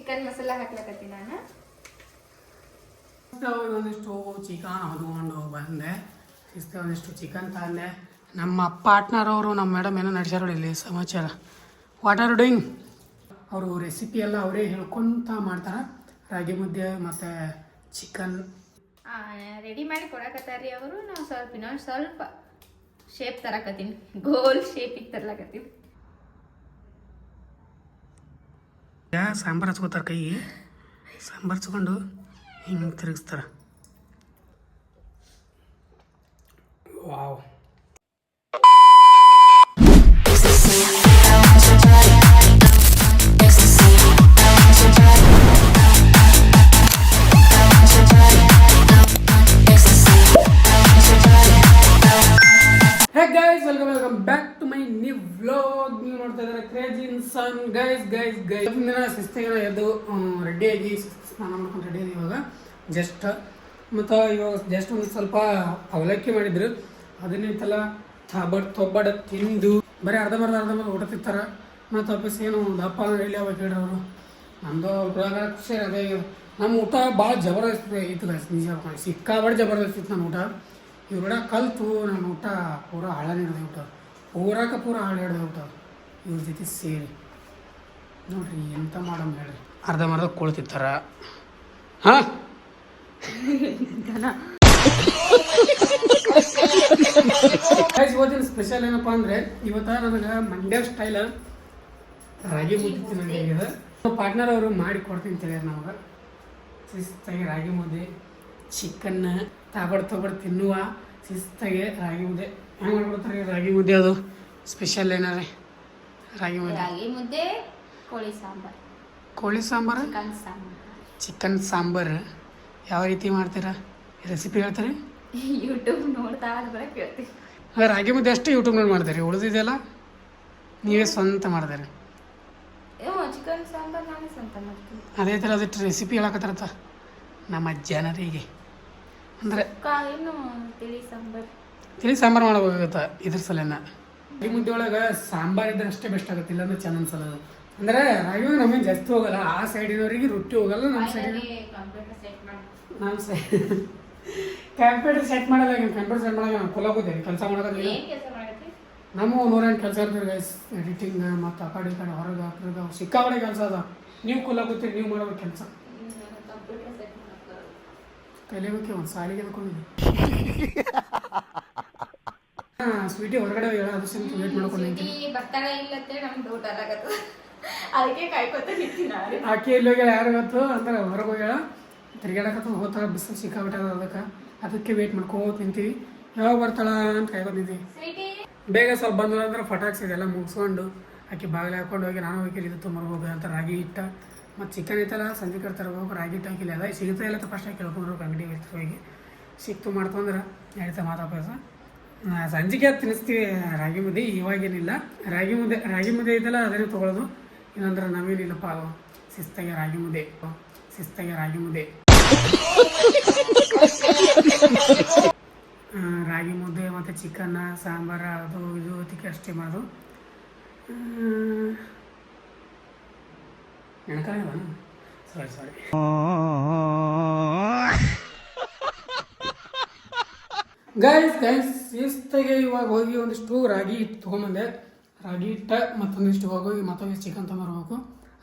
Chicken masala ಹಾಕ್ಲಕತ್ತೀನಿ ನಾನು. ಒಂದಿಷ್ಟು chicken ಹೊದ್ಕೊಂಡು ಬಂದೆ. ಒಂದಿಷ್ಟು ಚಿಕನ್ ತಂದೆ. ನಮ್ಮ ಪಾರ್ಟ್ನರ್ ಅವರು ನಮ್ಮ ಮೇಡಮ್ ಏನೋ ನಡೆಸ್ಯಾರ ಇಲ್ಲಿ ಸಮಾಚಾರ. What are doing? ಅವರು ರೆಸಿಪಿ ಎಲ್ಲ ಅವರೇ ಹೇಳ್ಕೊಂತ ಮಾಡ್ತಾರೆ. ರಾಗಿ ಮುದ್ದೆ ಮತ್ತು ಚಿಕನ್ ರೆಡಿ ಮಾಡಿ ಕೊಡಕತ್ತಾರ್ರಿ ಅವರು. ನಾವು ಇನ್ನೊಂದು ಸ್ವಲ್ಪ ಶೇಪ್ ತರಕತ್ತೀನಿ, ಗೋಲ್ ಶೇಪಿಗೆ ತರ್ಲಕತ್ತೀನಿ. ಸಾಂಬಾರು ಹಚ್ಕೋತಾರೆ, ಕೈಗೆ ಸಾಂಬಾರು ಹಚ್ಕೊಂಡು ಹಿಂಗೆ ತಿರುಗಿಸ್ತಾರೆ. Wow. Welcome back to my new vlog. ನೀವು ನೋಡ್ತಾ ಇದ್ದಾರೆ ಕ್ರೇಜಿ ಇನ್ಸಾನ್. ಗೈಸ್ ದಿನ ಶಿಸ್ತಿಗೆ ಎದ್ದು ರೆಡಿಯಾಗಿ ಸ್ನಾನ ಮಾಡ್ಕೊಂಡು ರೆಡಿಯಾಗಿ ಇವಾಗ ಜಸ್ಟ್ ಒಂದು ಸ್ವಲ್ಪ ಅವಲಕ್ಕಿ ಮಾಡಿದ್ರು. ಅದನ್ನಿಂತೆಲ್ಲ ತೊಬ್ಬಡ ತಿಂದು ಬರೀ ಅರ್ಧಂಬರ್ಧ ಊಟ ತಿಂತಾರೆ. ಮತ್ತು ವಾಪಸ್ ಏನು ದಪ್ಪ ಎಲ್ಲಿ ಅವಾಗ ಹೇಳಿರೋರು ನಮ್ಮದು ಅದೇ ನಮ್ಮ ಊಟ ಭಾಳ ಜಬರ್ದಸ್ತ್ ಇತ್ತು ಗೈಸ್. ನಿಜ ಸಿಕ್ಕಾಬಾರ್ದು ಜಬರ್ದಸ್ತ್ ಇತ್ತು ನಮ್ಮ ಊಟ. ಇವ್ರ ಕಲ್ತು ನನ್ನ ಊಟ ಪೂರ ಹಾಳ ಹಿಡ್ದೆ ಊಟ, ಪೂರ ಹಾಳು ಹಿಡ್ದೆ ಊಟ. ಇವ್ರ ಜೊತೆ ಸೇರಿ ನೋಡ್ರಿ ಎಂತ ಮಾಡಮ್ ಹೇಳ್ರಿ. ಅರ್ಧಂಬರ್ಧ ಕೊಳ್ತಿತ್ತಾರ. ಹಾಂ ಇವತ್ತಿನ ಸ್ಪೆಷಲ್ ಏನಪ್ಪ ಅಂದರೆ ಇವತ್ತು ನನಗೆ ಮಂಡ್ಯ ಸ್ಟೈಲ್ ರಾಗಿ ಮುದ್ದೆ ತಿನ್ನೋಂಗಿದೆ. ಪಾರ್ಟ್ನರ್ ಅವರು ಮಾಡಿ ಕೊಡ್ತೀನಿ ತಿಳಿಯಾರ ನಮಗೆ. ಶಿಸ್ತಾಗಿ ರಾಗಿ ಮುದ್ದೆ ಚಿಕನ್ನ ತೊಗೊಡ್ ತಿನ್ನುವ ಶಿಸ್ತಾಗೆ ರಾಗಿ ಮುದ್ದೆ ಹೆಂಗೆ ಮಾಡ್ಕೊಡ್ತಾರೆ ರಾಗಿ ಮುದ್ದೆ. ಅದು ಸ್ಪೆಷಲ್ ಏನಾರೆ ರಾಗಿ ಮುದ್ದೆ ಕೋಳಿ ಸಾಂಬಾರು ಚಿಕನ್ ಸಾಂಬಾರು ಯಾವ ರೀತಿ ಮಾಡ್ತೀರಾ? ರೆಸಿಪಿ ಹೇಳ್ತಾರೆ? ಯೂಟ್ಯೂಬ್ ನೋಡ್ತಾ ಕೇಳ್ತೀವಿ. ರಾಗಿ ಮುದ್ದೆ ಅಷ್ಟೇ ಯೂಟ್ಯೂಬ್ನಲ್ಲಿ ಮಾಡ್ತಾರೆ, ಉಳಿದಿದೆಯಲ್ಲ ನೀವೇ ಸ್ವಂತ ಮಾಡ್ತಾರೆ. ಚಿಕನ್ ಸಾಂಬಾರು ನಾನೇ ಸ್ವಂತ ಮಾಡ್ತೀನಿ. ಅದೇ ಥರ ಅದಕ್ಕೆ ರೆಸಿಪಿ ಹೇಳಕತ್ತಾರತ್ತ ನಮ್ಮ ಜನರಿಗೆ. ಅಂದರೆ ತಿಳಿ ಸಾಂಬಾರು ಮಾಡಬೇಕಾಗತ್ತೆ. ಇದ್ರ ಸಲನ ರಾಗಿ ಮುದ್ದೆ ಒಳಗೆ ಸಾಂಬಾರು ಇದ್ರೆ ಅಷ್ಟೇ ಬೆಸ್ಟ್ ಆಗುತ್ತೆ, ಇಲ್ಲಾಂದ್ರೆ ಚೆನ್ನ ಅನ್ಸಲ್ಲ. ಅಂದರೆ ರಾಗಿ ನಮಗೆ ಜಾಸ್ತಿ ಹೋಗಲ್ಲ, ಆ ಸೈಡಿನವರಿಗೆ ರೊಟ್ಟಿ ಹೋಗಲ್ಲ. ನಮ್ಮ ಸೈಡ್ ಕಂಪ್ಯೂಟರ್ ಸೆಟ್ ಮಾಡಲ್ಲ. ಕಂಪ್ಯೂಟರ್ ಸೆಟ್ ಮಾಡಲ್ಲ, ನಾವು ಕೊಲಾಗೋದೇವೆ ಕೆಲಸ ಮಾಡೋದಿಲ್ಲ. ನಮ್ಮ 108 ಕೆಲಸ ಇರ್ತೀವಿ ಗೈಸ್. ಎಡಿಟಿಂಗ್ ಮತ್ತು ಆ ಕಡೆ ಈ ಕಡೆ ಹೊರಗೆ ಸಿಕ್ಕಾಪಟ್ಟೆ ಕೆಲಸ ಅದ. ನೀವು ಕೊಲಾಗೋತೀರಿ, ನೀವು ಮಾಡೋ ಕೆಲಸ ಕಲಿಯೋಕೆ ಒಂದು ಸಾಲಿಗೆ ತಗೊಂಡಿದ್ದೆ. ಸ್ವೀಟಿ ಹೊರಗಡೆ ಅದು ಸ್ವಲ್ಪ ವೇಟ್ ಮಾಡ್ಕೊಂಡು ಆಕೆ ಎಲ್ಲಿ ಹೋಗ್ಯಾಳ ಯಾರು ಗೊತ್ತು ಅಂದ್ರೆ ಹೊರಗೆ ಹೋಗ್ಯಾಳ ತಿರ್ಗಾಡಕತ್ತ ಹೋಗ್ತಾಳ. ಬಿಸಿಲು ಸಿಕ್ಕಾಬಿಟ್ಟ ಅದಕ್ಕೆ ವೇಟ್ ಮಾಡ್ಕೋತ ನಿಂತೀವಿ. ಯಾವಾಗ ಬರ್ತಾಳ ಅಂತ ಕಾಯ್ಕೊಂಡು ನಿಂತೀವಿ. ಬೇಗ ಸ್ವಲ್ಪ ಬಂದಳ ಅಂದ್ರೆ ಫಟಾಕ್ಸ್ ಇದೆಲ್ಲ ಮುಗಿಸ್ಕೊಂಡು ಆಕೆ ಬಾಗಿಲು ಹಾಕೊಂಡು ಹೋಗಿ ನಾನು ಹೋಗಿ ಇದು ತೊಗೊಂಬರ್ಬೇಕು ಅಂತ ರಾಗಿ ಹಿಟ್ಟ ಮತ್ತು ಚಿಕನ್ ಐತಲ್ಲ ಸಂಜೆ ಕಡೆ ತರಬೇಕು. ರಾಗಿ ಹಿಟ್ಟು ಹಾಕಿಲ್ಲ ಎಲ್ಲ ಸಿಗುತ್ತೆ ಇಲ್ಲ ಫಸ್ಟ್ ಕೇಳ್ಕೊಂಡ್ರು ಅಂಗಡಿಗೆ ಹೋಗಿ ಸಿಕ್ತು ಮಾಡ್ತಂದ್ರೆ ನಡೀತಾ ಮಾತಾಪಾಸ. ಸಂಜೆಗೆ ತಿನ್ನಿಸ್ತೀವಿ ರಾಗಿ ಮುದ್ದೆ, ಇವಾಗೇನಿಲ್ಲ. ರಾಗಿ ಮುದ್ದೆ ಐತಲ್ಲ ಅದನ್ನೇ ತೊಗೊಳ್ಳೋದು. ಏನಂದ್ರೆ ನಾವೇನಿಲ್ಲಪ್ಪ ಅದು ಶಿಸ್ತಾಗೆ ರಾಗಿ ಮುದ್ದೆ ರಾಗಿ ಮುದ್ದೆ ಮತ್ತು ಚಿಕನ್ನ ಸಾಂಬಾರು ಅದು ಇದು ಅದಕ್ಕೆ ಅಷ್ಟೇ ಮಾಡೋದು. ನೆನಕಾಲ ಸಾರಿ ಗೈಸ್ ಶಿಸ್ತಾಗೆ ಇವಾಗ ಹೋಗಿ ಒಂದಿಷ್ಟು ರಾಗಿ ಹಿಟ್ಟು ತೊಗೊಂಬಂದೆ. ರಾಗಿ ಹಿಟ್ಟು ಮತ್ತೊಂದಿಷ್ಟು ಹೋಗಿ ಮತ್ತೊಂದು ಚಿಕನ್ ತೊಗೊಂಬರ್ಬೇಕು.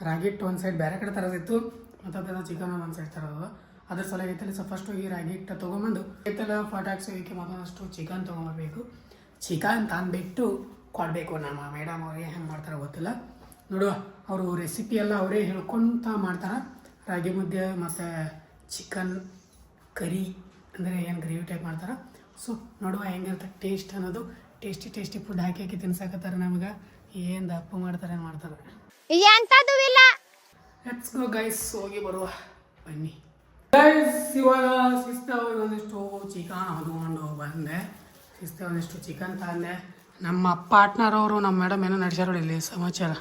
ರಾಗಿ ಹಿಟ್ಟು ಒಂದು ಸೈಡ್ ಬೇರೆ ಕಡೆ ತರೋದಿತ್ತು, ಮತ್ತೊಂದು ಚಿಕನ್ ಒಂದು ಸೈಡ್ ತರೋದು. ಅದ್ರ ಸಲಗೈತಲ್ಲಿ ಫಸ್ಟ್ ಹೋಗಿ ರಾಗಿ ಹಿಟ್ಟು ತೊಗೊಂಬಂದು ಐತಲ್ಲ ಫಟಾಕ್ಸ್ ಹೋಗಿ ಮತ್ತೊಂದಷ್ಟು ಚಿಕನ್ ತೊಗೊಂಬರ್ಬೇಕು. ಚಿಕನ್ ತಂದುಬಿಟ್ಟು ಕೊಡಬೇಕು. ನಮ್ಮ ಮೇಡಮ್ ಅವ್ರಿಗೆ ಹೆಂಗೆ ಮಾಡ್ತಾರೆ ಗೊತ್ತಿಲ್ಲ. ನೋಡುವ ಅವರು ರೆಸಿಪಿ ಎಲ್ಲ ಅವರೇ ಹೇಳ್ಕೊಂತ ಮಾಡ್ತಾರೆ. ರಾಗಿ ಮುದ್ದೆ ಮತ್ತು ಚಿಕನ್ ಕರಿ ಅಂದರೆ ಏನು ಗ್ರೇವಿ ಟೈಪ್ ಮಾಡ್ತಾರೆ. ಸೊ ನೋಡುವ ಹೆಂಗಿರುತ್ತೆ ಟೇಸ್ಟ್ ಅನ್ನೋದು. ಟೇಸ್ಟಿ ಫುಡ್ ಹಾಕಿ ತಿನ್ಸಾಕತ್ತಾರೆ ನಮಗೆ. ಏನು ದಪ್ಪು ಮಾಡ್ತಾರೆ ಲೆಟ್ಸ್ ಗೋ ಗೈಸ್, ಹೋಗಿ ಬರುವ ಬನ್ನಿ ಗೈಸ್. ಇವಾಗ ಶಿಸ್ತಾಗಿ ಒಂದಿಷ್ಟು ಚಿಕನ್ ಹೊದ್ಕೊಂಡು ಬಂದೆ. ಒಂದಿಷ್ಟು ಚಿಕನ್ ತಂದೆ. ನಮ್ಮ ಪಾರ್ಟ್ನರ್ ಅವರು ನಮ್ಮ ಮೇಡಮ್ ಏನೋ ನಡೆಸ್ಯಾರ ಇಲ್ಲಿ ಸಮಾಚಾರ.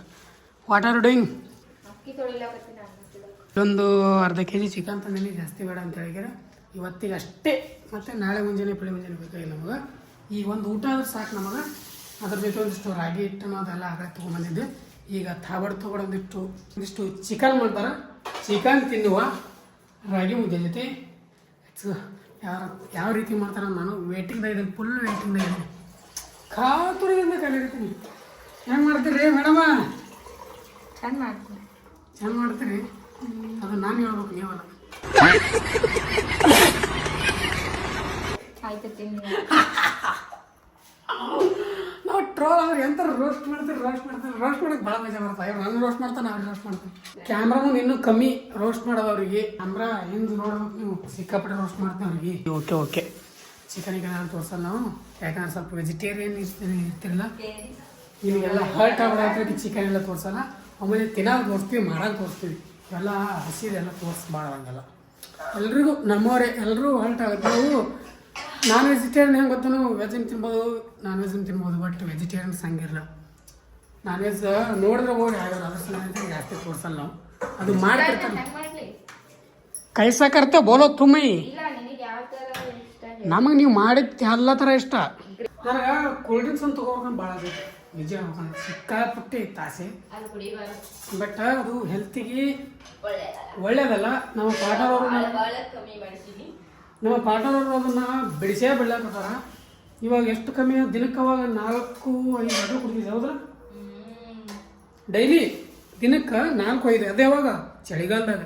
What are doing? ಒಂದು ಅರ್ಧ kg ಚಿಕನ್ ತಂದಿನಿ, ಜಾಸ್ತಿ ಬೇಡ ಅಂತ ಹೇಳಿದ್ರೆ ಇವತ್ತಿಗೆ ಅಷ್ಟೇ. ಮತ್ತು ನಾಳೆ ಮುಂಜಾನೆ ಬೇಕಾಗಿಲ್ಲ ನಮಗೆ. ಈಗ ಒಂದು ಊಟ ಆದ್ರೆ ಸಾಕು ನಮಗೆ. ಅದ್ರ ಜೊತೆ ಒಂದಿಷ್ಟು ರಾಗಿ ಹಿಟ್ಟನ್ನು ಅದೆಲ್ಲ ಆಗಕ್ಕೆ ತೊಗೊಂಬಂದಿದ್ದೆ. ಈಗ ತೊಗೊಂಡಿಷ್ಟು ಚಿಕನ್ ಮಾಡ್ತಾರೆ. ಚಿಕನ್ ತಿನ್ನುವ ರಾಗಿ ಮುದ್ದೆ ಜೊತೆ ಯಾವ ರೀತಿ ಮಾಡ್ತಾರೆ ನಾನು ವೇಟಿಂಗ್ದಾಗ ಇದ್ದೀನಿ, ಫುಲ್ ವೇಟಿಂಗ್ದಾಗ ಇದ್ದೀನಿ. ಕಾತುರದಿಂದ ಕಲಿರ್ತೀನಿ. ಹೆಂಗೆ ಮಾಡ್ತೀರಿ ಮೇಡಮ? ಚಂದ ಮಾಡ್ತೀನಿ. ಚಂದ ಮಾಡ್ತೀರಿ? ಅದು ನಾನು ಹೇಳ್ಬೇಕು, ನೀವಲ್ಲ. ಆಯ್ತು ತಿನ್ನಿ. ನಾವು ಟ್ರೋಲ್ ಅವ್ರು ಎಂತ ರೋಸ್ಟ್ ಮಾಡ್ತಾರೆ ಮಾಡಕ್ಕೆ ಭಾಳ ಮಜಾ ಬರ್ತಾರೆ. ಇವ್ರು ನಾನು ರೋಸ್ಟ್ ಮಾಡ್ತಾನೆ, ಅವ್ರು ರೋಸ್ಟ್ ಮಾಡ್ತಾರೆ. ಕ್ಯಾಮ್ರಾನು ಇನ್ನೂ ಕಮ್ಮಿ ರೋಸ್ಟ್ ಮಾಡೋದು ಅವ್ರಿಗೆ. ಕ್ಯಾಮ್ರಾ ಹಿಂದೆ ನೋಡ್ಬೇಕು ನೀವು, ಸಿಕ್ಕಾಪಟ್ಟೆ ರೋಸ್ಟ್ ಮಾಡ್ತೀವಿ ಅವ್ರಿಗೆ. ಓಕೆ ಚಿಕನಿಗೆ ನಾನು ತೋರಿಸಲ್ಲ ನಾವು, ಯಾಕಂದ್ರೆ ಸ್ವಲ್ಪ ವೆಜಿಟೇರಿಯನ್ ಇರ್ತಿರಲ್ಲ, ನಿಮಗೆಲ್ಲ ಹರ್ಟ್ ಆಗ್ಬಿಡೋದ್ರಿಗೆ ಚಿಕನ್ ಎಲ್ಲ ತೋರಿಸಲ್ಲ. ಆಮೇಲೆ ತಿನ್ನೋದು ತೋರಿಸ್ತೀವಿ, ಮಾಡೋದು ತೋರಿಸ್ತೀವಿ. ಎಲ್ಲ ಹಸಿದೆಲ್ಲ ತೋರಿಸ್ಬಾರ್ದಂಗೆಲ್ಲ. ಎಲ್ರಿಗೂ ನಮ್ಮವರೇ ಎಲ್ಲರೂ ಹರ್ಟ್ ಆಗುತ್ತೆ. ನಾವು ನಾನ್ ವೆಜಿಟೇರಿಯನ್ ಹೆಂಗೆ ಗೊತ್ತಾ, ನಾವು ವೆಜ್ಜನ್ನು ತಿನ್ಬೋದು, ನಾನ್ ವೆಜ್ಜನ್ನು ತಿನ್ಬೋದು, ಬಟ್ ವೆಜಿಟೇರಿಯನ್ಸ್ ಹಂಗಿರಲ್ಲ. ನಾನ್ ವೆಜ್ ನೋಡಿದ್ರೆ ಹೋಗಿ ಯಾವ್ಯಾವ ಅದಕ್ಕೆ ಜಾಸ್ತಿ ತೋರಿಸಲ್ಲ ನಾವು. ಅದು ಮಾಡ್ತಿರ್ತಾರೆ. ಕೈಸಾ ಕರ್ತೆ ಬೋಲೋ ತುಮ್ಮೈ. ನಮಗೆ ನೀವು ಮಾಡಿದ ಎಲ್ಲ ಥರ ಇಷ್ಟ. ನನಗೆ ಕೋಲ್ಡ್ ಡ್ರಿಂಕ್ಸ್ ಅಂತ ತಗೋಬೇಕು ಭಾಳ ಬೇಕು, ನಿಜ ಸಿಕ್ಕಾಪಟ್ಟೆ ತಾಸೆ. ಬಟ್ ಅದು ಹೆಲ್ತಿಗೆ ಒಳ್ಳೇದಲ್ಲ. ನಮ್ಮ ಪಾರ್ಟ್ನರ್ ಅವರು ಅದನ್ನು ಬಿಡಿಸೇ ಬಿಡ್ಲಾಕತ್ತಾರ. ಇವಾಗ ಎಷ್ಟು ಕಮ್ಮಿ ದಿನಕ್ಕೆ, ಅವಾಗ 4-5 ಬಾಟ್ಲು ಕುಡಿದಿದೆ ಹೌದ್ರ? ಡೈಲಿ ದಿನಕ್ಕೆ 4-5. ಅದೇ ಅವಾಗ ಚಳಿಗಾಲದಾಗ.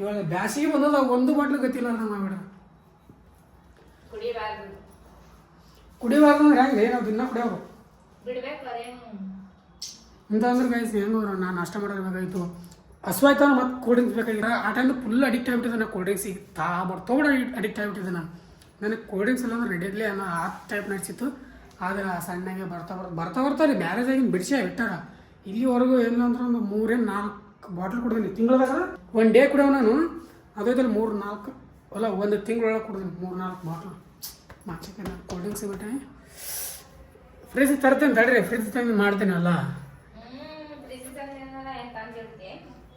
ಇವಾಗ ಬ್ಯಾಸಿಗೆ ಬಂದದ 1 ಬಾಟ್ಲು ಗತಿಲ್ಲ ನಮ್ಮ ಮಾಡ್ಬಿಡ್ರ. ಕುಡಿಬಾರ್ದು ಅಂದ್ರೆ ಹೆಂಗೆ? ನಾವು ದಿನ ಕುಡಿಯೋರು ಅಂತ ಅಂದ್ರೆ ಗೈಸ್ ಹೆಂಗವ್ರು, ನಾನು ನಾಷ್ಟ ಮಾಡೋದಾಗಾಯ್ತು, ಹಸುವಾಯ್ತಾನ ಮತ್ತು ಕೋಲ್ಡ್ ಡ್ರಿಂಕ್ಸ್ ಬೇಕಾಗಿರ. ಆ ಟೈಮ್ ಫುಲ್ ಅಡಿಕ್ಟ್ ಆಗಿಬಿಟ್ಟಿದ್ದೆ ನಾನು ಕೋಲ್ಡ್ ಡ್ರಿಂಕ್ಸಿಗೆ. ತೊಗೊಂಡು ಅಡಿಕ್ಟ್ ಆಗಿಬಿಟ್ಟಿದ್ದೆ ನಾನು. ನನಗೆ ಕೋಲ್ಡ್ ಡ್ರಿಂಕ್ಸ್ ಎಲ್ಲ ಅಂದ್ರೆ ರೆಡಿಯಲ್ಲೇ ಅನ್ನೋ ಆ ಟೈಪ್ ನಡ್ಸಿತ್ತು. ಆದರೆ ಸಣ್ಣಗೆ ಬರ್ತಾ ರೀ ಮ್ಯಾರೇಜ್ ಆಗಿನ ಬಿಡಿಸಿ ಇಟ್ಟಾರ. ಇಲ್ಲಿವರೆಗೂ ಏನಂದ್ರೆ ಒಂದು 3-4 ಬಾಟ್ಲ್ ಕುಡಿದೀನಿ ತಿಂಗಳದಾಗ. 1 ಡೇ ಕುಡಿಯೋ ನಾನು, ಅದೈತಲ್ಲಿ 3-4 ಅಲ್ಲ 1 ತಿಂಗಳೊಳಗೆ ಕುಡಿದೀನಿ 3-4 ಬಾಟ್ಲು. ಮಾಚಕ್ಕೆ ನಾನು ಕೋಲ್ಡ್ ಡ್ರಿಂಕ್ಸ್ ಬಿಟ್ಟೆ. ಫ್ರಿಜ್ ತರ್ತೇನೆ ತಡ್ರಿ, ಫ್ರಿಜ್ ತಂದು ಮಾಡ್ತೇನೆ ಅಲ್ಲ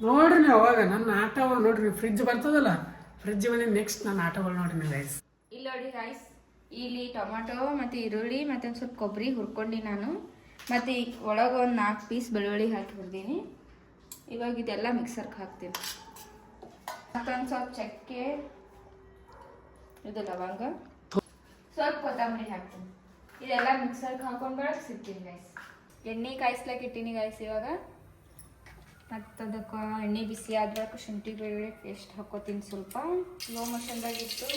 ನೋಡ್ರಿ ನೀವು. ಅವಾಗ ನನ್ನ ಆಟಗಳು ನೋಡ್ರಿ, ಫ್ರಿಜ್ ಬರ್ತದಲ್ಲ, ಫ್ರಿಜ್ ಬಂದು ನೆಕ್ಸ್ಟ್ ನನ್ನ ಆಟಗಳು ನೋಡ್ರಿ ನೀವು ರೈಸ್. ಇಲ್ಲಿ ನೋಡಿ ರೈಸ್, ಇಲ್ಲಿ ಟೊಮಾಟೊ ಮತ್ತು ಈರುಳ್ಳಿ ಮತ್ತು ಒಂದು ಸ್ವಲ್ಪ ಕೊಬ್ಬರಿ ಹುರ್ಕೊಂಡು ನಾನು, ಮತ್ತು ಒಳಗೆ ಒಂದು 4 ಪೀಸ್ ಬೆಳ್ಳುಳ್ಳಿ ಹಾಕಿ ಹುರಿದೀನಿ. ಇವಾಗ ಇದೆಲ್ಲ ಮಿಕ್ಸರ್ಗೆ ಹಾಕ್ತೀನಿ. ಮತ್ತೊಂದು ಸ್ವಲ್ಪ ಚಕ್ಕೆ, ಇದು ಲವಂಗ, ಸ್ವಲ್ಪ ಕೊತ್ತಂಬರಿ ಹಾಕ್ತೀನಿ. ಇದೆಲ್ಲ ಮಿಕ್ಸರ್ಗೆ ಹಾಕೊಂಡು ಬೆಳಗ್ಗೆ ಸಿಗ್ತೀನಿ ಗೈಸ್. ಎಣ್ಣೆ ಕಾಯಿಸ್ಲಿಕ್ಕೆ ಇಟ್ಟಿನಿ ಗೈಸ್. ಇವಾಗ ಮತ್ತು ಅದಕ್ಕೆ ಎಣ್ಣೆ ಬಿಸಿ ಆದ್ರಾಗ ಶುಂಠಿ ಬೆಳ್ಳುಳ್ಳಿ ಪೇಸ್ಟ್ ಹಾಕೋತೀನಿ. ಸ್ವಲ್ಪ ಲೋ ಮೋಷನ್ದಾಗಿಟ್ಟು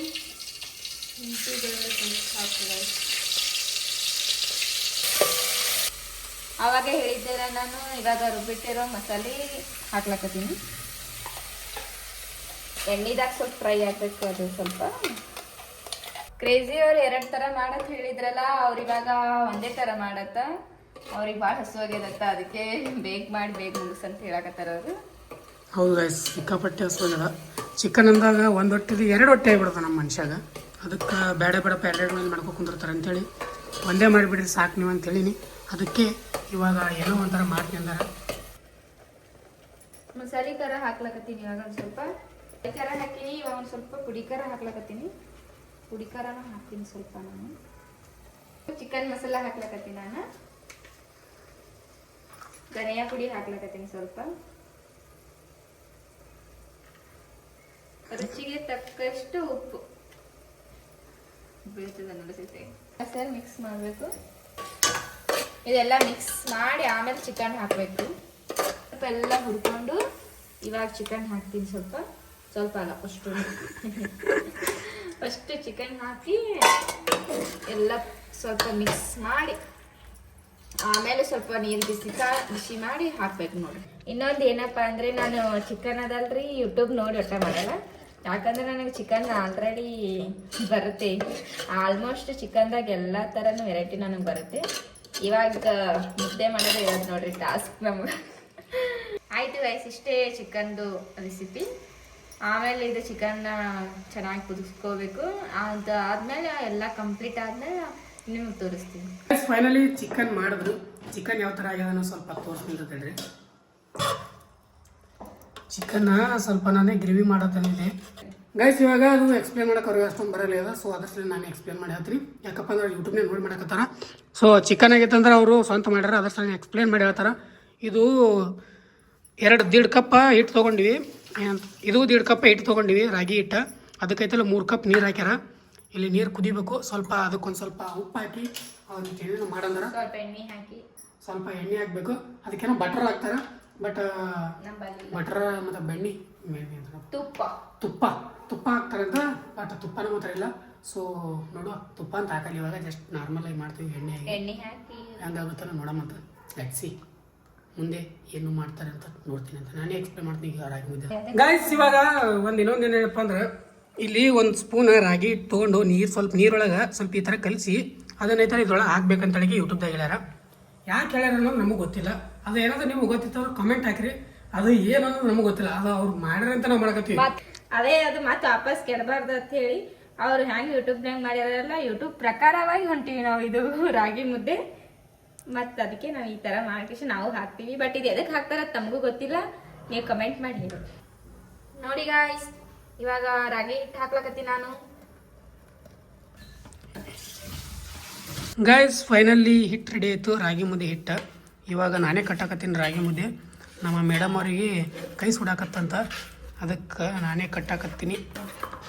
ಶುಂಠಿ ಬೆಳ್ಳುಳ್ಳಿ ಪೇಸ್ಟ್ ಹಾಕ್ತೀನಿ. ಆವಾಗ ಹೇಳಿದ್ದೇನೆ ನಾನು, ಇವಾಗ ರುಬ್ಬಿಟ್ಟಿರೋ ಮಸಾಲೆ ಹಾಕ್ಲಕತ್ತೀನಿ. ಎಣ್ಣೆದಾಗ ಸ್ವಲ್ಪ ಫ್ರೈ ಆಗಬೇಕು. ಅದು ಸ್ವಲ್ಪ ಕ್ರೇಜಿ ಅವ್ರು 2 ಥರ ಮಾಡತ್ ಹೇಳಿದ್ರಲ್ಲ, ಅವ್ರಿವಾಗ ಒಂದೇ ಥರ ಮಾಡತ್ತ. ಅವ್ರಿಗೆ ಭಾಳ ಹಸುವಾಗ್ಯದತ್ತ, ಅದಕ್ಕೆ ಬೇಗ ಮುಗಿಸಂತ ಹೇಳಕತ್ತಾರ ಅವರು. ಹೌದು ಗೈಸ್, ಸಿಕ್ಕಾಪಟ್ಟೆ ಹಸುವಾಗ್ಯದ. ಚಿಕನ್ ಅಂದಾಗ 1 ಹೊಟ್ಟೆದು 2 ಹೊಟ್ಟೆ ಆಗಿಬಿಡ್ತ ನಮ್ಮ ಮನುಷ್ಯಾಗ. ಅದಕ್ಕೆ ಬೇಡ ಬೇಡಪ್ಪ 2 ಮೇಲೆ ಮಾಡ್ಕೊ ಕುಂದಿರ್ತಾರೆ ಅಂತೇಳಿ ಒಂದೇ ಮಾಡಿಬಿಡ್ರಿ ಸಾಕು ನೀವು ಅಂತೇಳಿನಿ. ಅದಕ್ಕೆ ಇವಾಗ ಏನೋ ಒಂಥರ ಮಾಡ್ತೀನಿ ಅಂದಾರ. ಮಸಾಲೆ ಖಾರ ಹಾಕ್ಲಕತ್ತೀನಿ. ಇವಾಗ ಒಂದು ಸ್ವಲ್ಪ ಖಾರ ಹಾಕಿನಿ. ಇವಾಗ ಒಂದು ಸ್ವಲ್ಪ ಪುಡಿ ಖಾರ ಹಾಕ್ಲಕತ್ತೀನಿ. ಪುಡಿ ಖಾರನ ಹಾಕ್ತೀನಿ ಸ್ವಲ್ಪ. ನಾನು ಚಿಕನ್ ಮಸಾಲ ಹಾಕ್ಲಕತ್ತೀನಿ. ನಾನು ಧನಿಯಾ ಪುಡಿ ಹಾಕ್ಲಕತ್ತೀನಿ ಸ್ವಲ್ಪ. ರುಚಿಗೆ ತಕ್ಕಷ್ಟು ಉಪ್ಪು ಬೀಳ್ತದೆ ನೋಡಿ. ಸರ್ ಮಿಕ್ಸ್ ಮಾಡಬೇಕು. ಇದೆಲ್ಲ ಮಿಕ್ಸ್ ಮಾಡಿ ಆಮೇಲೆ ಚಿಕನ್ ಹಾಕಬೇಕು. ಸ್ವಲ್ಪ ಎಲ್ಲ ಹುರ್ಕೊಂಡು ಇವಾಗ ಚಿಕನ್ ಹಾಕ್ತೀನಿ. ಸ್ವಲ್ಪ ಅಲ್ಲ, ಫಸ್ಟ್ ಚಿಕನ್ ಹಾಕಿ ಎಲ್ಲ ಸ್ವಲ್ಪ ಮಿಕ್ಸ್ ಮಾಡಿ ಆಮೇಲೆ ಸ್ವಲ್ಪ ನೀರು ಬಿಸಿ ಮಾಡಿ ಹಾಕ್ಬೇಕು ನೋಡಿ. ಇನ್ನೊಂದು ಏನಪ್ಪ ಅಂದರೆ, ನಾನು ಚಿಕನ್ ಅದಲ್ರಿ ಯೂಟ್ಯೂಬ್ ನೋಡಿ ಊಟ ಮಾಡಲ್ಲ. ಯಾಕಂದ್ರೆ ನನಗೆ ಚಿಕನ್ ಆಲ್ರೆಡಿ ಬರುತ್ತೆ. ಆಲ್ಮೋಸ್ಟ್ ಚಿಕನ್ದಾಗ ಎಲ್ಲ ಥರನೂ ವೆರೈಟಿ ನನಗೆ ಬರುತ್ತೆ. ಇವಾಗ ಮುದ್ದೆ ಮಾಡೋದು ಇರೋದು ನೋಡ್ರಿ ಟಾಸ್ಕ್ ನಮಗೆ. ಆಯಿತು ಗೈಸ್, ಇಷ್ಟೇ ಚಿಕನ್ದು ರೆಸಿಪಿ. ಆಮೇಲೆ ಇದು ಚಿಕನ್ನ ಚೆನ್ನಾಗಿ ಕುದಿಸ್ಕೋಬೇಕು. ಅದಾದ್ಮೇಲೆ ಎಲ್ಲ ಕಂಪ್ಲೀಟ್ ಆದ್ಮೇಲೆ ನಿಮ್ಗೆ ತೋರಿಸ್ತೀನಿ. ಫೈನಲಿ ಚಿಕನ್ ಮಾಡಿದ್ರು. ಚಿಕನ್ ಯಾವ ಥರ ಆಗ್ಯದ ಸ್ವಲ್ಪ ತೋರಿಸ್ಬಿಡ್ತೇಳ್ರಿ. ಚಿಕನ್ನ ಸ್ವಲ್ಪ ನಾನೇ ಗ್ರೇವಿ ಮಾಡೋತನಿದೆ ಗೈಸ್. ಇವಾಗ ಅದು ಎಕ್ಸ್ಪ್ಲೇನ್ ಮಾಡೋಕೆ ಅವ್ರಿಗೆ ಅಷ್ಟೊಂದು ಬರಲ್ಲ ಅದ. ಸೊ ಅದರಲ್ಲಿ ನಾನು ಎಕ್ಸ್ಪ್ಲೇನ್ ಮಾಡಿ ಹೇಳ್ತೀನಿ. ಯಾಕಪ್ಪ ಅಂದ್ರೆ ಯೂಟ್ಯೂಬ್ನಾಗ ನೋಡಿ ಮಾಡಕತ್ತಾರ. ಸೊ ಚಿಕನ್ ಆಗೈತಂದ್ರೆ ಅವರು ಸ್ವಂತ ಮಾಡ್ಯಾರ, ಅದರಲ್ಲಿ ಎಕ್ಸ್ಪ್ಲೇನ್ ಮಾಡಿ ಹೇಳ್ತಾರೆ. ಇದು 1.5 ಕಪ್ ಹಿಟ್ಟು ತೊಗೊಂಡ್ವಿ. ಇದು 1.5 ಕಪ್ ಹಿಟ್ಟು ತೊಗೊಂಡಿವಿ ರಾಗಿ ಹಿಟ್ಟು. ಅದಕ್ಕೈತಲ್ಲ 3 ಕಪ್ ನೀರು ಹಾಕ್ಯಾರ. ಇಲ್ಲಿ ನೀರು ಕುದಿಬೇಕು. ಸ್ವಲ್ಪ ಅದಕ್ಕೊಂದು ಸ್ವಲ್ಪ ಉಪ್ಪು ಹಾಕಿ ಅದನ್ನ ಏನೇನು ಮಾಡಂದ್ರೆ ಸ್ವಲ್ಪ ಎಣ್ಣೆ ಹಾಕಬೇಕು. ಅದಕ್ಕೇನೋ ಬಟರ್ ಹಾಕ್ತಾರೆ. ಬಟ್ ಬಟರ್ ಮತ್ತು ಬೆಣ್ಣೆ ತುಪ್ಪ ಹಾಕ್ತಾರಂತ. ಬಟ್ ತುಪ್ಪನೂ ಮಾತ್ರ ಇಲ್ಲ. ಸೊ ನೋಡುವ ತುಪ್ಪ ಅಂತ ಹಾಕಲ್ಲ ಇವಾಗ. ಜಸ್ಟ್ ನಾರ್ಮಲಾಗಿ ಮಾಡ್ತೀವಿ ಎಣ್ಣೆ ಹಾಕಿ ಹೆಂಗಾಗುತ್ತಲ್ಲ ನೋಡಮ್ಮಂತ. ಲೆಟ್ಸಿ ಮುಂದೆ ಏನು ಮಾಡ್ತಾರೆ ಅಂತ ನೋಡ್ತೀನಿ ಅಂತ ನಾನೇ ಎಕ್ಸ್ಪ್ಲೇನ್ ಮಾಡ್ತೀನಿ ಈಗ ರಾಗಿ ಮುದ್ದೆ. ಗಾಯ್ಸ್ ಇವಾಗ ಇನ್ನೊಂದು ಏನಪ್ಪ ಅಂದ್ರೆ ಇಲ್ಲಿ 1 ಸ್ಪೂನ್ ರಾಗಿ ತೊಗೊಂಡು ಸ್ವಲ್ಪ ನೀರೊಳಗೆ ಸ್ವಲ್ಪ ಈ ಥರ ಕಲಿಸಿ ಅದನ್ನ ಈ ಥರ ಇದ್ರೊಳಗೆ ಹಾಕ್ಬೇಕಂತೇಳಿ ಯೂಟ್ಯೂಬ್ದಾಗ ಹೇಳ್ಯಾರ. ಯಾಕೆ ಹೇಳ್ಯಾರ ಅನ್ನೋದು ನಮಗೆ ಗೊತ್ತಿಲ್ಲ. ಅದು ಏನಾದ್ರು ನಿಮ್ಗೆ ಗೊತ್ತಿತ್ತು ಕಮೆಂಟ್ ಹಾಕಿರಿ. ಅದು ಏನನ್ನೋದು ನಮಗೆ ಗೊತ್ತಿಲ್ಲ. ಅದು ಅವ್ರು ಮಾಡ್ಯಾರಂತ ನಾವು ಮಾಡಕತ್ತೀವಿ. ಅದೇ ಅದು ಮತ್ತೆ ವಾಪಸ್ ಕೆಡಬಾರ್ದು ಅಂತ ಹೇಳಿ ಅವ್ರು ಹೆಂಗೆ ಯೂಟ್ಯೂಬ್ನಾಗ ಮಾಡ್ಯಾರಲ್ಲ ಯೂಟ್ಯೂಬ್ ಪ್ರಕಾರವಾಗಿ ಹೊಂಟಿವಿ ನಾವು. ಇದು ರಾಗಿ ಮುದ್ದೆ ಮತ್ತು ಅದಕ್ಕೆ ನಾವು ಈ ಥರ ಮಾಡಿ ನಾವು ಹಾಕ್ತೀವಿ. ಬಟ್ ಇದು ಎದಕ್ಕೆ ಹಾಕ್ತಾರ ತಮಗೂ ಗೊತ್ತಿಲ್ಲ. ನೀವು ಕಮೆಂಟ್ ಮಾಡಿ ಹೇಳಿ. ನೋಡಿ ಗಾಯ್ಸ್ ಇವಾಗ ರಾಗಿ ಹಿಟ್ಟು ಹಾಕ್ಲಕತ್ತೀನಿ ನಾನು. ಗಾಯ್ಸ್ ಫೈನಲಿ ಹಿಟ್ಟು ರೆಡಿ ಆಯಿತು. ರಾಗಿ ಮುದ್ದೆ ಹಿಟ್ಟು ಇವಾಗ ನಾನೇ ಕಟ್ಟಾಕತ್ತೀನಿ ರಾಗಿ ಮುದ್ದೆ. ನಮ್ಮ ಮೇಡಮ್ ಅವರಿಗೆ ಕೈ ಸುಡಾಕತ್ತಂತ ಅದಕ್ಕೆ ನಾನೇ ಕಟ್ಟಾಕತ್ತೀನಿ.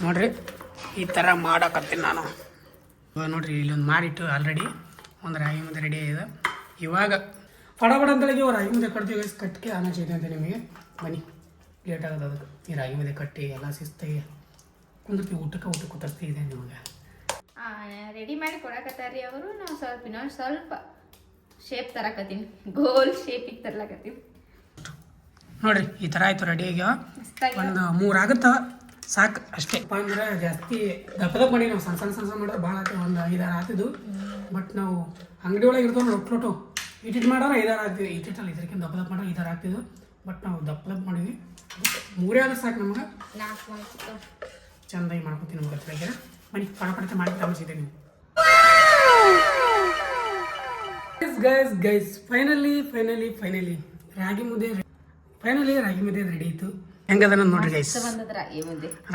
ನೋಡ್ರಿ ಈ ಥರ ಮಾಡಾಕತ್ತೀನಿ ನಾನು. ಇವಾಗ ನೋಡ್ರಿ ಇಲ್ಲೊಂದು ಮಾಡಿಟ್ಟು ಆಲ್ರೆಡಿ ಒಂದು ರಾಗಿ ಮುದ್ದೆ ರೆಡಿ ಆಗಿದೆ. ಇವಾಗ ಪಡಬಡ ಅಂತೇಳಿ ರಾಗಿ ಮುದ್ದೆ ಕಟ್ತೀವಿ ಗೈಸ್. ಕಟ್ಟಿಗೆ ಆನರ್ಜಿ ಇದೆ ಅಂತ ನಿಮಗೆ. ಬನ್ನಿ ಲೇಟ್ ಆಗೋದು ಅದಕ್ಕೆ. ಈ ರಾಗಿ ಮುದ್ದೆ ಕಟ್ಟಿ ಎಲ್ಲ ಶಿಸ್ತಾಗಿ ಕುಂದಿರ್ತೀವಿ. ಊಟಕ್ಕೆ ಕೂತರ್ಸ್ತೀವಿ ಇದೆ ನಿಮಗೆ. ರೆಡಿ ಮಾಡಿ ಕೊಡಕತ್ತಾರಿ ಅವರು. ನಾವು ಇನ್ನೊಂದು ಸ್ವಲ್ಪ ಶೇಪ್ ತರಕತ್ತೀನಿ. ಗೋಲ್ ಶೇಪಿಗೆ ತರ್ಲಕತ್ತೀನಿ. ನೋಡ್ರಿ ಈ ಥರ ಆಯ್ತು ರೆಡಿ ಆಗ್ಯಾವ. ಒಂದು 3 ಆಗುತ್ತ ಸಾಕು ಅಷ್ಟೇ. ಅಂದ್ರೆ ಜಾಸ್ತಿ ದಪ್ಪ ಮಾಡಿ ನಾವು ಸಣ್ಣ ಮಾಡಿದ್ರೆ ಭಾಳ ಆಗ್ತದೆ. ಒಂದು 5-6 ಆಗ್ತಿದ್ದು. ಬಟ್ ನಾವು ಅಂಗಡಿ ಒಳಗೆ ಇರ್ತಾವೆ ಒಟ್ಟು ಇಟ್ಟಿಟ್ಟು ಮಾಡೋರು 5-6 ಆಗ್ತೀವಿ. ಇಟ್ಟಿಟ್ಟಲ್ಲಿ ಇದಕ್ಕಿಂತ ದಪ್ಪ ಮಾಡೋರು 5-6 ಆಗ್ತಿದ್ದು. ಬಟ್ ನಾವು ದಪ್ಪ ಮಾಡಿದ್ವಿ. 3 ಆದ್ರೆ ಸಾಕು ನಮ್ಗೆ. 4 ಚೆಂದಾಗಿ ಮಾಡ್ಕೊತೀವಿ ನಮ್ಗೆ ಹತ್ರ. ಬನ್ನಿ ಪಡಪಡತೆ ಮಾಡಿ ತಮಿಸಿದೆ ನೀವು. ಗೈಸ್ ಫೈನಲಿ ರಾಗಿ ಮುದ್ದೆ ರೆಡಿ ಆಯಿತು. ಹೆಂಗದ ನೋಡ್ರಿ ಗೈಸ್.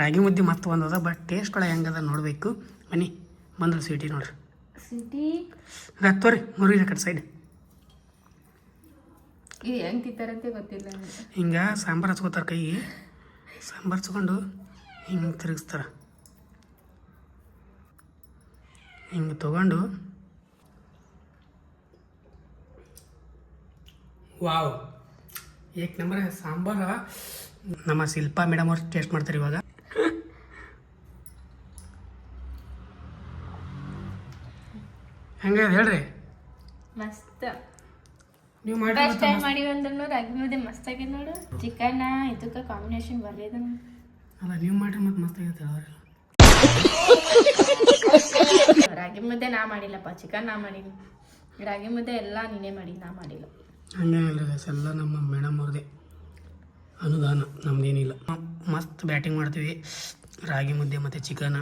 ರಾಗಿ ಮುದ್ದೆ ಮತ್ತೆ ಬಂದದ. ಬಟ್ ಟೇಸ್ಟ್ ಒಳಗೆ ಹೆಂಗದ ನೋಡಬೇಕು. ಬನ್ನಿ ಬಂದ್ರೆ ಸ್ವೀಟಿ ನೋಡ್ರಿ. ತೋರಿ ಮುರುಗಿ ಕಟ್ ಸೈಡ್ ಹಿಂಗೆ ಸಾಂಬಾರು ಹಚ್ಕೋತಾರೆ. ಕೈಗೆ ಸಾಂಬಾರು ಹಚ್ಕೊಂಡು ಹಿಂಗೆ ತಿರುಗಿಸ್ತಾರೆ. ಹಿಂಗೆ ತೊಗೊಂಡು ವಾವ್ ಏಕ್ ನಂಬರ್ ಸಾಂಬಾರು. ನಮ್ಮ ಶಿಲ್ಪಾ ಮೇಡಮ್ ಅವ್ರು ಟೇಸ್ಟ್ ಮಾಡ್ತಾರೆ ಇವಾಗ. ಹೆಂಗೆ ಹೇಳ್ರಿ. ಮಸ್ತ್. ನೀವು ಫಸ್ಟ್ ಟೈಮ್ ಮಾಡಿ ಬಂದ್ರು ರಾಗಿ ಮುದ್ದೆ ಮಸ್ತ್ ಆಗಿದೆ ನೋಡು. ಚಿಕನ್ ಇದಕ್ಕೆ ಕಾಂಬಿನೇಷನ್ ಬರ್ಲಿದ ಅಲ್ಲ ನೀವು ಮಾಡ್ರಿ ಮತ್ತೆ ಮಸ್ತ್ ಆಗೈತೆ ಅವ್ರಿಗೆ. ರಾಗಿ ಮುದ್ದೆ ನಾ ಮಾಡಿಲ್ಲಪ್ಪ. ಚಿಕನ್ ನಾ ಮಾಡೀನಿ. ರಾಗಿ ಮುದ್ದೆ ಎಲ್ಲ ನೀನೇ ಮಾಡಿ, ನಾ ಮಾಡಿಲ್ಲ. ಹಂಗೇನಿಲ್ಲ ಗೈಸ್, ಎಲ್ಲ ನಮ್ಮ ಮೇಡಮ್ ಅವ್ರದ್ದೇ ಅನುದಾನ, ನಮ್ದೇನಿಲ್ಲ. ಮಸ್ತ್ ಬ್ಯಾಟಿಂಗ್ ಮಾಡ್ತೀವಿ ರಾಗಿ ಮುದ್ದೆ ಮತ್ತು ಚಿಕನ್.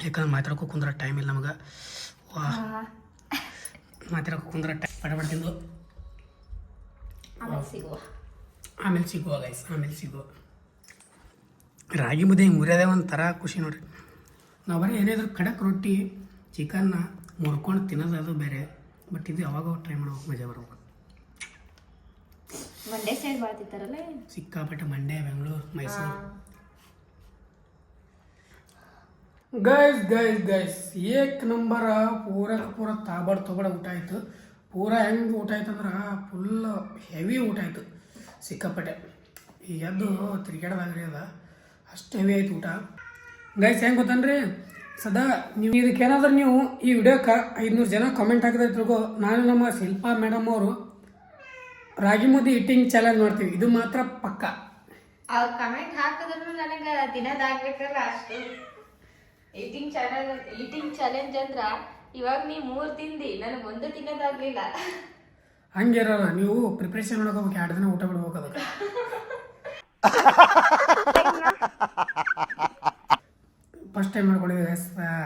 ಯಾಕಂದ್ರೆ ಮಾತಾಡ್ಕೊ ಕುಂದ್ರೆ ಟೈಮ್ ಇಲ್ಲ ನಮಗೆ. ವಾ ಮಾತಾಡ್ಕೊ ಕುಂದ್ರೆ ಟೈಮ್ ಪಡಬಡ್ತಿಂದು. ಆಮೇಲೆ ಸಿಗುವ ಗೈಸ್, ಆಮೇಲೆ ಸಿಗುವ. ರಾಗಿ ಮುದ್ದೆ ಹಿಂಗೆ ಮುರಿಯೋದೇ ಒಂಥರ ಖುಷಿ ನೋಡ್ರಿ. ನಾವು ಬರೀ ಏನಾದರೂ ಖಡಕ್ ರೊಟ್ಟಿ ಚಿಕನ್ನ ಮುರ್ಕೊಂಡು ತಿನ್ನೋದು ಅದು ಬೇರೆ. ಬಟ್ ಇದು ಯಾವಾಗ ಟ್ರೈ ಮಾಡ್ಬೇಕು, ಮಜಾ ಬರ್ಬೇಕು. ಮಂಡ್ಯ ಸೈಡ್ ಮಾಡ್ತಿರ್ತಾರಲ್ಲ ಸಿಕ್ಕಾಪಟ್ಟೆ. Mandya, Bengaluru, Mysuru. Guys guys guys ಏಕ್ ನಂಬರ ಪೂರ ತಾಬಡ ಊಟ ಆಯಿತು. ಪೂರ ಹೆಂಗೆ ಊಟ ಆಯ್ತು ಅಂದ್ರೆ ಫುಲ್ ಹೆವಿ ಊಟ ಆಯಿತು, ಸಿಕ್ಕಾಪಟ್ಟೆ. ಈಗ ಎದ್ದು ತಿರ್ಗಾಡೋದಾಗ್ರಿ ಅದ, ಅಷ್ಟು ಹೆವಿ ಆಯ್ತು ಊಟ. ಗೈಸ್ ಹೆಂಗೆ ಗೊತ್ತನ್ರಿ, ಸದಾ ನೀವು ಇದಕ್ಕೇನಾದ್ರೂ ನೀವು ಈ ವಿಡಿಯೋಕ್ಕೆ 500 ಜನ ಕಮೆಂಟ್ ಹಾಕಿದ್ರೆ ತಿಳ್ಕೊ, ನಾನು ನಮ್ಮ ಶಿಲ್ಪಾ ಮೇಡಮ್ ಅವರು ರಾಗಿ ಮುದ್ದೆ ಈಟಿಂಗ್ ಚಾಲೆಂಜ್ ಮಾಡ್ತೀವಿ. ಇದು ಮಾತ್ರ ಪಕ್ಕ. ಅವ್ರು ಕಮೆಂಟ್ ಹಾಕಿದ್ರು ನನಗೆ ತಿನ್ನೋದಾಗ್ಬೇಕಲ್ಲ ಅಷ್ಟು. ಈಟಿಂಗ್ ಚಾಲೆಂಜ್ ಅಂದ್ರ ಇವಾಗ ನೀ 3 ತಿಂದಿ, ನನಗೆ 1 ತಿನ್ನೋದಾಗ್ಲಿಲ್ಲ. ಹಂಗಿರಲ್ಲ, ನೀವು ಪ್ರಿಪ್ರೇಷನ್ ಮಾಡ್ಕೋಬೇಕು. 2 ದಿನ ಊಟ ಬಿಡ್ಬೇಕು ಅದಕ್ಕೆ. ಫಸ್ಟ್ ಟೈಮ್ ಮಾಡ್ಕೊಂಡಿದ್ವಿ,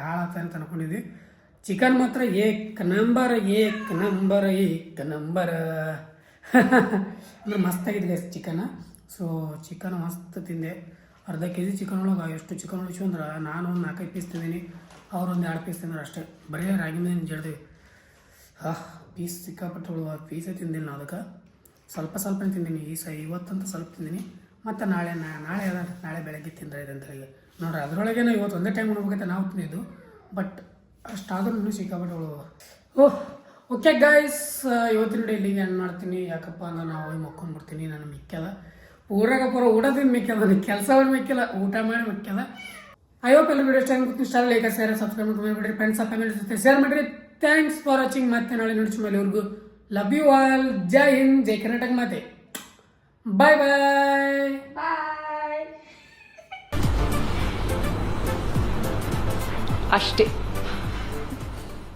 ಹಾಳಾತ ಅಂತ ಅನ್ಕೊಂಡಿದ್ವಿ. ಚಿಕನ್ ಮಾತ್ರ ಏಕ್ ನಂಬರ್ ಅಂದ್ರೆ ಮಸ್ತಾಗಿದೆ ಚಿಕನ್. ಸೊ ಚಿಕನ್ ಮಸ್ತ್ ತಿಂದೆ. ಅರ್ಧ kg ಚಿಕನ್ ಒಳಗೆ ಎಷ್ಟು ಚಿಕನ್ ಉಳಿಸು ಅಂದ್ರೆ ನಾನು ಒಂದು 4-5 ಪೀಸ್ ತಿಂದೀನಿ, ಅವ್ರು ಒಂದು 2 ಪೀಸ್ ತಿಂದ್ರೆ ಅಷ್ಟೇ. ಬರೀ ರಾಗಿ ಮೇಲೆ ಜಡ್ತೀವಿ. ಪೀಸ್ ಸಿಕ್ಕಾಪಟ್ಟು ಉಳುವ ಪೀಸೇ ತಿಂದಿಲ್ಲ ನಾವು. ಅದಕ್ಕೆ ಸ್ವಲ್ಪ ತಿಂದೀನಿ. ಇವತ್ತಂತೂ ಸ್ವಲ್ಪ ತಿಂದೀನಿ. ಮತ್ತು ನಾಳೆ ಅದ ನಾಳೆ ಬೆಳಗ್ಗೆ ತಿಂದರೆ ಇದೆ ಅಂತ ಹೇಳಿ ನೋಡ್ರಿ. ಅದರೊಳಗೆ ಇವತ್ತು ಒಂದೇ ಟೈಮ್ ಉಣ್ಬೇಕಂತ ನಾವು ತಿಂದಿದ್ದು, ಬಟ್ ಅಷ್ಟಾದ್ರೂ ಸಿಕ್ಕಾಪಟ್ಟೆ ಓಹ್ ಓಕೆ ಗೈಸ್, ಇವತ್ತಿನ ಡೇ ಇಲ್ಲಿಗೆ ಏನು ಮಾಡ್ತೀನಿ. ಯಾಕಪ್ಪ ಅಂದ್ರೆ ನಾವು ಹೋಗಿ ಮಕ್ಕೊಂಡ್ಬಿಡ್ತೀನಿ. ನಾನು ಮಿಕ್ಕದ ಊರಾಗ ಊಟದಿಂದ ಮಿಕ್ಕದ, ನನಗೆ ಕೆಲಸ ಮಿಕ್ಕಿಲ್ಲ, ಊಟ ಮಾಡಿ ಮಿಕ್ಕದ. ಐ ಹೋಪ್ ಎಲ್ಲ ವಿಡಿಯೋ ಇಷ್ಟ ಲೈಕ್ ಶೇರ್ ಸಬ್ಸ್ಕ್ರೈಬ್ ಮಾಡ್ಬಿಡ್ರಿ, ಫ್ರೆಂಡ್ಸ್ ಫ್ಯಾಮಿಲಿ ಜೊತೆ ಶೇರ್ ಮಾಡಿರಿ. Thanks for watching. ಮತ್ತೆ ನಾಳೆ ನೋಡಿ ಮೇಲೆ ಇವ್ರಿಗೂ ಲವ್ ಯು ಆಲ್. ಜೈ ಹಿಂದ್, ಜೈ ಕರ್ನಾಟಕ ಮಾತೆ. ಬಾಯ್ ಬಾಯ್ ಬಾಯ್. ಅಷ್ಟೇ.